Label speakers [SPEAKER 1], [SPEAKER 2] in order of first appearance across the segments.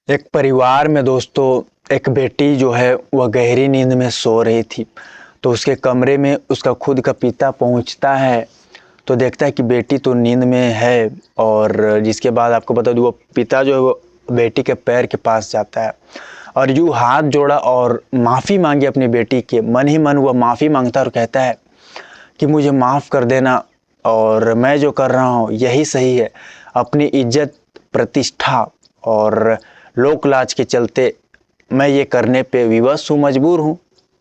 [SPEAKER 1] एक परिवार में दोस्तों एक बेटी जो है वह गहरी नींद में सो रही थी। तो उसके कमरे में उसका खुद का पिता पहुंचता है तो देखता है कि बेटी तो नींद में है। और जिसके बाद आपको बता दूँ वो पिता जो है वो बेटी के पैर के पास जाता है और यूँ हाथ जोड़ा और माफ़ी मांगी अपनी बेटी के। मन ही मन वह माफ़ी मांगता और कहता है कि मुझे माफ़ कर देना और मैं जो कर रहा हूँ यही सही है। अपनी इज्जत, प्रतिष्ठा और लोक लाज के चलते मैं ये करने पे विवश हूँ, मजबूर हूँ,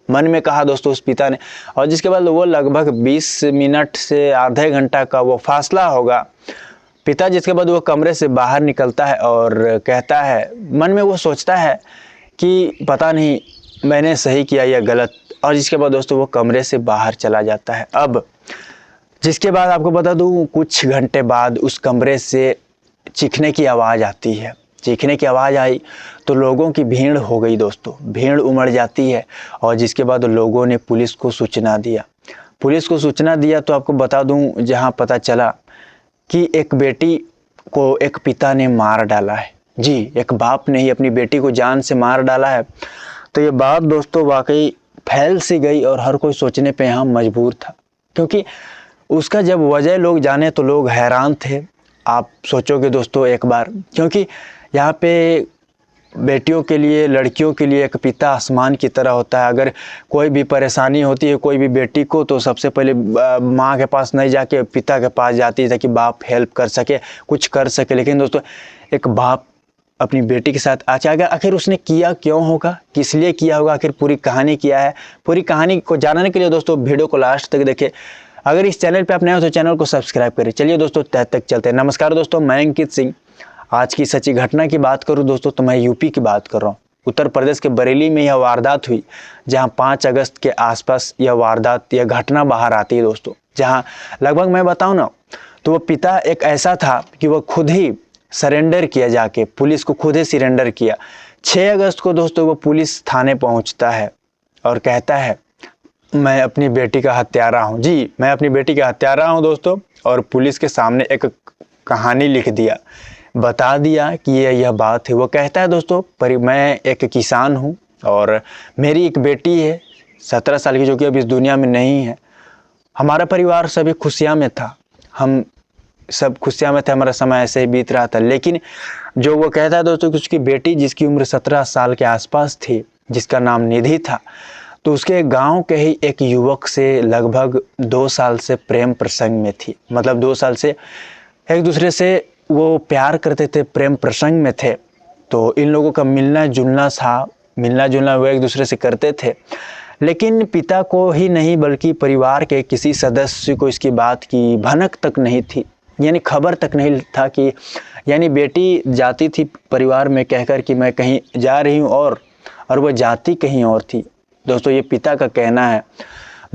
[SPEAKER 1] मन में कहा दोस्तों उस पिता ने। और जिसके बाद वो लगभग 20 मिनट से आधे घंटा का वो फासला होगा। पिता जिसके बाद वो कमरे से बाहर निकलता है और कहता है, मन में वो सोचता है कि पता नहीं मैंने सही किया या गलत। और जिसके बाद दोस्तों वो कमरे से बाहर चला जाता है। अब जिसके बाद आपको बता दूं कुछ घंटे बाद उस कमरे से चीखने की आवाज़ आती है। चीखने की आवाज़ आई तो लोगों की भीड़ हो गई दोस्तों, भीड़ उमड़ जाती है। और जिसके बाद लोगों ने पुलिस को सूचना दिया। पुलिस को सूचना दिया तो आपको बता दूं जहां पता चला कि एक बेटी को एक पिता ने मार डाला है। जी, एक बाप ने ही अपनी बेटी को जान से मार डाला है। तो ये बात दोस्तों वाकई फैल सी गई और हर कोई सोचने पे यहाँ मजबूर था, क्योंकि उसका जब वजह लोग जाने तो लोग हैरान थे। आप सोचोगे दोस्तों एक बार, क्योंकि यहाँ पे बेटियों के लिए, लड़कियों के लिए एक पिता आसमान की तरह होता है। अगर कोई भी परेशानी होती है कोई भी बेटी को तो सबसे पहले माँ के पास नहीं जाके पिता के पास जाती है ताकि बाप हेल्प कर सके, कुछ कर सके। लेकिन दोस्तों एक बाप अपनी बेटी के साथ आचार, आखिर उसने किया क्यों होगा, किस लिए किया होगा, आखिर पूरी कहानी क्या है। पूरी कहानी को जानने के लिए दोस्तों वीडियो को लास्ट तक देखें। अगर इस चैनल पे आप नए हो तो चैनल को सब्सक्राइब करें। चलिए दोस्तों तह तक चलते हैं। नमस्कार दोस्तों, मैं अंकित सिंह। आज की सच्ची घटना की बात करूं दोस्तों तो मैं यूपी की बात कर रहा हूं। उत्तर प्रदेश के बरेली में यह वारदात हुई, जहां 5 अगस्त के आसपास यह वारदात, यह घटना बाहर आती है दोस्तों। जहां लगभग मैं बताऊं ना तो वो पिता एक ऐसा था कि वह खुद ही सरेंडर किया, जाके पुलिस को खुद ही सरेंडर किया। 6 अगस्त को दोस्तों वो पुलिस थाने पहुंचता है और कहता है मैं अपनी बेटी का हत्यारा हूँ। जी, मैं अपनी बेटी का हत्यारा हूँ दोस्तों। और पुलिस के सामने एक कहानी लिख दिया, बता दिया कि यह बात है। वो कहता है दोस्तों मैं एक किसान हूँ और मेरी एक बेटी है 17 साल की, जो कि अब इस दुनिया में नहीं है। हमारा परिवार सभी खुशियाँ में था, हम सब खुशियाँ में थे, हमारा समय ऐसे ही बीत रहा था। लेकिन जो वो कहता है दोस्तों कि उसकी बेटी जिसकी उम्र 17 साल के आसपास थी, जिसका नाम निधि था, तो उसके गांव के ही एक युवक से लगभग 2 साल से प्रेम प्रसंग में थी। मतलब 2 साल से एक दूसरे से वो प्यार करते थे, प्रेम प्रसंग में थे। तो इन लोगों का मिलना जुलना था, मिलना जुलना वो एक दूसरे से करते थे। लेकिन पिता को ही नहीं बल्कि परिवार के किसी सदस्य को इसकी बात की भनक तक नहीं थी, यानी खबर तक नहीं था कि, यानी बेटी जाती थी परिवार में कहकर कि मैं कहीं जा रही हूँ और वह जाती कहीं और थी। दोस्तों ये पिता का कहना है।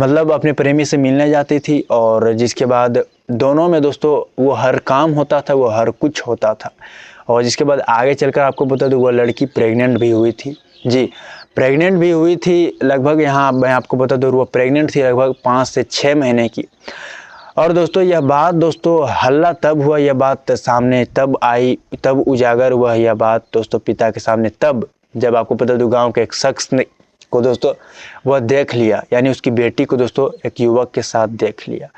[SPEAKER 1] मतलब अपने प्रेमी से मिलने जाती थी और जिसके बाद दोनों में दोस्तों वो हर काम होता था, वो हर कुछ होता था। और जिसके बाद आगे चलकर आपको बता दूँ वो लड़की प्रेग्नेंट भी हुई थी। जी, प्रेग्नेंट भी हुई थी लगभग, यहाँ मैं आपको बता दूँ वो प्रेग्नेंट थी लगभग 5 से 6 महीने की। और दोस्तों यह बात दोस्तों हल्ला तब हुआ, यह बात सामने तब आई, तब उजागर हुआ यह बात दोस्तों पिता के सामने, तब जब आपको पता दो गांव के एक शख्स ने को दोस्तों वह देख लिया, यानी उसकी बेटी को दोस्तों एक युवक के साथ देख लिया।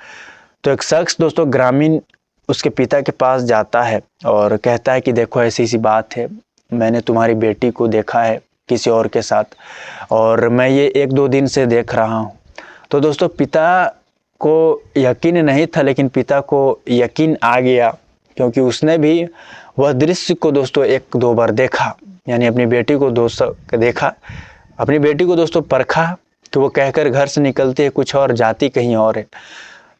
[SPEAKER 1] तो एक शख्स दोस्तों ग्रामीण उसके पिता के पास जाता है और कहता है कि देखो ऐसी ऐसी बात है, मैंने तुम्हारी बेटी को देखा है किसी और के साथ और मैं ये 1-2 दिन से देख रहा हूँ। तो दोस्तों पिता को यकीन नहीं था, लेकिन पिता को यकीन आ गया, क्योंकि उसने भी वह दृश्य को दोस्तों 1-2 बार देखा, यानी अपनी बेटी को दोस्तों देखा, अपनी बेटी को दोस्तों परखा कि वो कहकर घर से निकलती है कुछ और, जाती कहीं और है।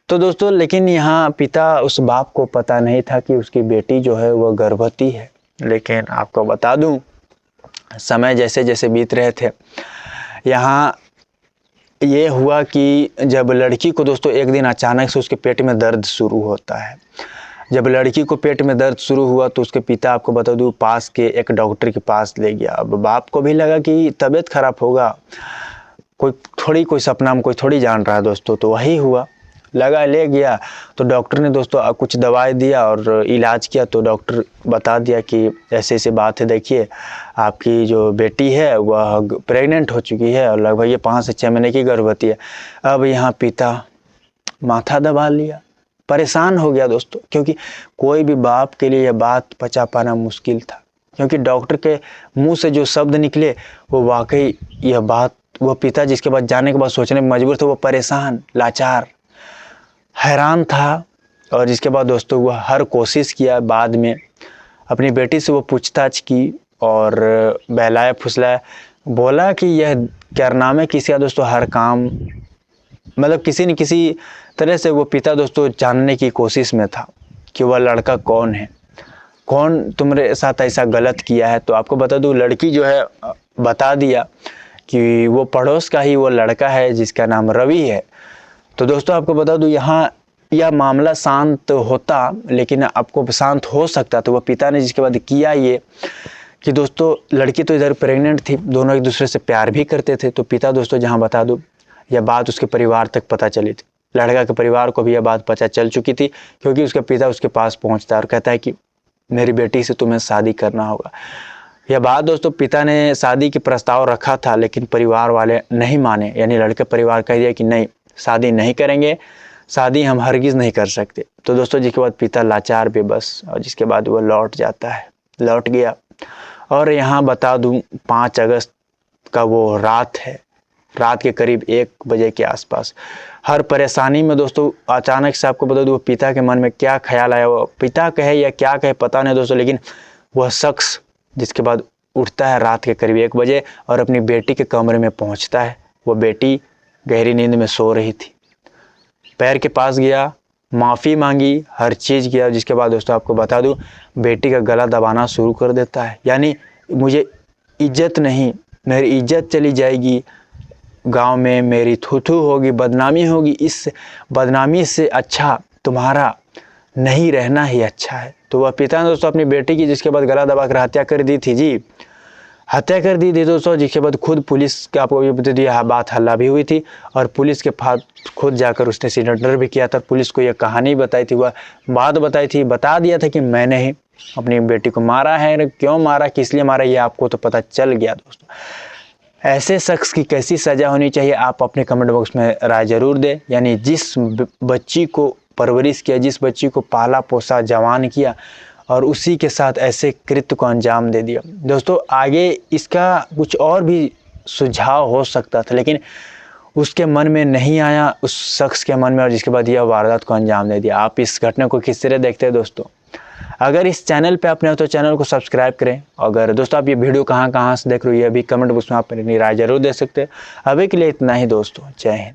[SPEAKER 1] तो दोस्तों लेकिन यहाँ पिता उस बाप को पता नहीं था कि उसकी बेटी जो है वह गर्भवती है। लेकिन आपको बता दूं समय जैसे जैसे बीत रहे थे, यहाँ ये हुआ कि जब लड़की को दोस्तों एक दिन अचानक से उसके पेट में दर्द शुरू होता है। जब लड़की को पेट में दर्द शुरू हुआ तो उसके पिता आपको बता दूं पास के एक डॉक्टर के पास ले गया। अब बाप को भी लगा कि तबीयत खराब होगा, कोई सपना में कोई थोड़ी जान रहा है दोस्तों, तो वही हुआ। लगा ले गया। तो डॉक्टर ने दोस्तों कुछ दवाई दिया और इलाज किया। तो डॉक्टर बता दिया कि ऐसे ऐसे बात है, देखिए आपकी जो बेटी है वह प्रेग्नेंट हो चुकी है और लगभग ये 5 से 6 महीने की गर्भवती है। अब यहाँ पिता माथा दबा लिया, परेशान हो गया दोस्तों, क्योंकि कोई भी बाप के लिए यह बात पचा पाना मुश्किल था, क्योंकि डॉक्टर के मुंह से जो शब्द निकले वो वाकई यह बात, वह पिता जिसके बाद जाने के बाद सोचने में मजबूर था, वो परेशान, लाचार, हैरान था। और जिसके बाद दोस्तों वह हर कोशिश किया, बाद में अपनी बेटी से वो पूछताछ की और बहलाया फुसलाया, बोला कि यह कारनामे किसी का दोस्तों हर काम, मतलब किसी न किसी तरह से वो पिता दोस्तों जानने की कोशिश में था कि वह लड़का कौन है, कौन तुम्हारे साथ ऐसा गलत किया है। तो आपको बता दूं, लड़की जो है बता दिया कि वो पड़ोस का ही वो लड़का है जिसका नाम रवि है। तो दोस्तों आपको बता दूं, यहाँ यह मामला शांत होता, लेकिन आपको शांत हो सकता तो वह पिता ने जिसके बाद किया ये कि दोस्तों लड़की तो इधर प्रेग्नेंट थी, दोनों एक दूसरे से प्यार भी करते थे। तो पिता दोस्तों जहाँ बता दूं, यह बात उसके परिवार तक पता चली थी, लड़का के परिवार को भी यह बात पता चल चुकी थी, क्योंकि उसका पिता उसके पास पहुँचता है और कहता है कि मेरी बेटी से तुम्हें शादी करना होगा। यह बात दोस्तों पिता ने शादी की प्रस्ताव रखा था, लेकिन परिवार वाले नहीं माने, यानी लड़के परिवार कह दिया कि नहीं, शादी नहीं करेंगे, शादी हम हरगिज़ नहीं कर सकते। तो दोस्तों जिसके बाद पिता लाचार बेबस, और जिसके बाद वह लौट जाता है, लौट गया। और यहाँ बता दूं 5 अगस्त का वो रात है, रात के करीब 1 बजे के आसपास। हर परेशानी में दोस्तों अचानक से आपको बता दूं पिता के मन में क्या ख्याल आया, वो पिता कहे या क्या कहे पता नहीं दोस्तों, लेकिन वह शख्स जिसके बाद उठता है रात के करीब 1 बजे और अपनी बेटी के कमरे में पहुंचता है। वो बेटी गहरी नींद में सो रही थी, पैर के पास गया, माफ़ी मांगी, हर चीज़ किया। जिसके बाद दोस्तों आपको बता दूं बेटी का गला दबाना शुरू कर देता है, यानी मुझे इज्जत नहीं, मेरी इज्जत चली जाएगी, गांव में मेरी थू-थू होगी, बदनामी होगी, इस बदनामी से अच्छा तुम्हारा नहीं रहना ही अच्छा है। तो वह पिता ने दोस्तों अपनी बेटी की जिसके बाद गला दबा कर हत्या कर दी थी, जी हत्या कर दी थी दोस्तों। जिसके बाद खुद पुलिस के, आपको ये बता दिया, बात हल्ला भी हुई थी और पुलिस के पास खुद जाकर उसने सिलेंडर भी किया था, पुलिस को यह कहानी बताई थी, वह बात बताई थी, बता दिया था कि मैंने ही अपनी बेटी को मारा है, क्यों मारा, किस लिए मारा, ये आपको तो पता चल गया दोस्तों। ऐसे शख्स की कैसी सज़ा होनी चाहिए, आप अपने कमेंट बॉक्स में राय जरूर दें। यानी जिस बच्ची को परवरिश किया, जिस बच्ची को पाला पोसा जवान किया और उसी के साथ ऐसे कृत्य को अंजाम दे दिया। दोस्तों आगे इसका कुछ और भी सुझाव हो सकता था, लेकिन उसके मन में नहीं आया, उस शख्स के मन में, और जिसके बाद यह वारदात को अंजाम दे दिया। आप इस घटना को किस तरह देखते हैं दोस्तों? अगर इस चैनल पे आपने हो तो चैनल को सब्सक्राइब करें। अगर दोस्तों आप ये वीडियो कहाँ से देख रहे हो, ये भी कमेंट बॉक्स में आप अपनी राय जरूर दे सकते हैं। अभी के लिए इतना ही दोस्तों, जय हिंद।